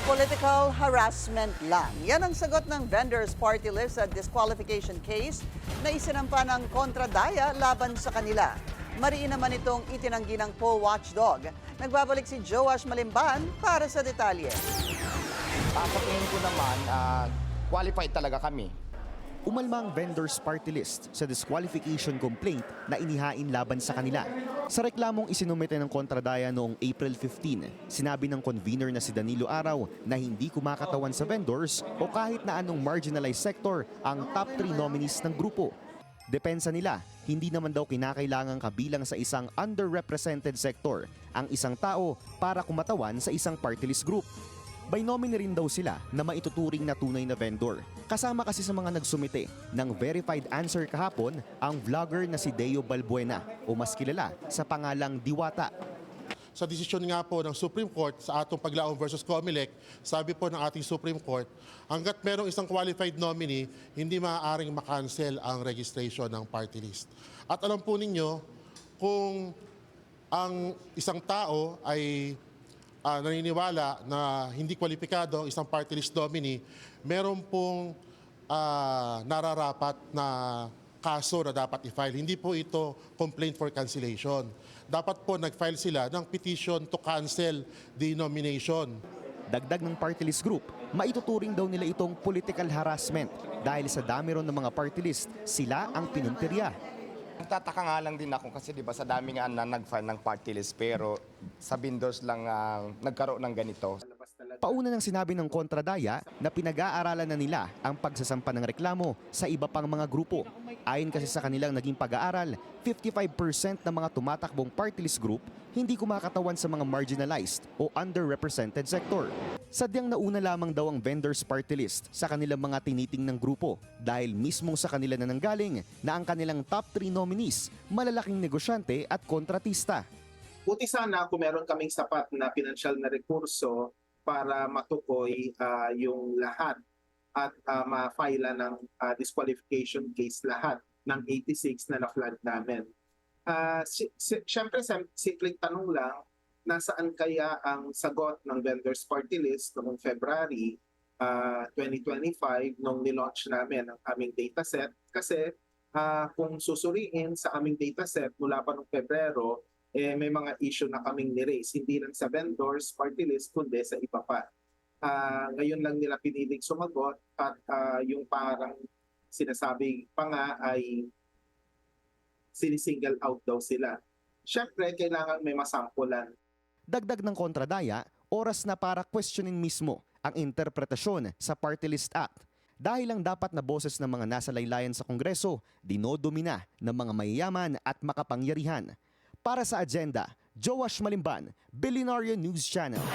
Political harassment lang. Yan ang sagot ng vendors party list sa disqualification case na isinampa ng kontradaya laban sa kanila. Mariin naman itong itinanggi ng poll watchdog. Nagbabalik si Joash Malimban para sa detalye. Sa tingin ko naman, qualified talaga kami. Umalma ang vendors party list sa disqualification complaint na inihain laban sa kanila. Sa reklamong isinumite ng kontradaya noong April 15, sinabi ng convener na si Danilo Araw na hindi kumakatawan sa vendors o kahit na anong marginalized sector ang top 3 nominees ng grupo. Depensa nila, hindi naman daw kinakailangang kabilang sa isang underrepresented sector ang isang tao para kumatawan sa isang party list group. By nominee rin daw sila na maituturing na tunay na vendor. Kasama kasi sa mga nagsumite ng verified answer kahapon ang vlogger na si Deo Balbuena o mas kilala sa pangalang Diwata. Sa desisyon nga po ng Supreme Court sa atong paglaom versus COMELEC, sabi po ng ating Supreme Court, hanggat merong isang qualified nominee, hindi maaaring makancel ang registration ng party list. At alam po ninyo, kung ang isang tao ay naniniwala na hindi kwalipikado ang isang party list nominee, meron pong nararapat na kaso na dapat i-file. Hindi po ito complaint for cancellation. Dapat po nag-file sila ng petition to cancel the nomination. Dagdag ng party list group, maituturing daw nila itong political harassment dahil sa dami ron ng mga party list, sila ang pinuntirya. Nagtataka nga lang din ako kasi di ba sa dami nga na nag-file ng party list pero sa vendors lang nagkaroon ng ganito. Pauna nang sinabi ng kontradaya na pinag-aaralan na nila ang pagsasampa ng reklamo sa iba pang mga grupo. Ayon kasi sa kanilang naging pag-aaral, 55% ng mga tumatakbong party list group hindi kumakatawan sa mga marginalized o underrepresented sector. Sadyang nauna lamang daw ang vendors party list sa kanilang mga tinitingnang grupo dahil mismong sa kanila na nanggaling na ang kanilang top 3 nominees malalaking negosyante at kontratista. Buti sana kung meron kaming sapat na pinansyal na rekurso para matukoy yung lahat at ma-file ng disqualification case lahat ng 86 na na-flag namin. Siyempre, simpleng tanong lang, nasaan kaya ang sagot ng vendors party list noong February 2025 nung nilaunch namin ang aming dataset? Kasi kung susuriin sa aming dataset mula pa noong Pebrero, may mga issue na kaming ni-raise, hindi lang sa vendors party list kundi sa iba pa. Ngayon lang nila piniling sumagot at yung parang sinasabi pa nga ay sinisingle out daw sila. Siyempre, kailangan may masampulan. Dagdag ng kontradaya, oras na para questionin mismo ang interpretasyon sa Party List Act. Dahil lang dapat na boses ng mga nasa laylayan sa Kongreso, dinodomina ng mga mayayaman at makapangyarihan. Para sa agenda, Joash Malimban, Billionaire News Channel.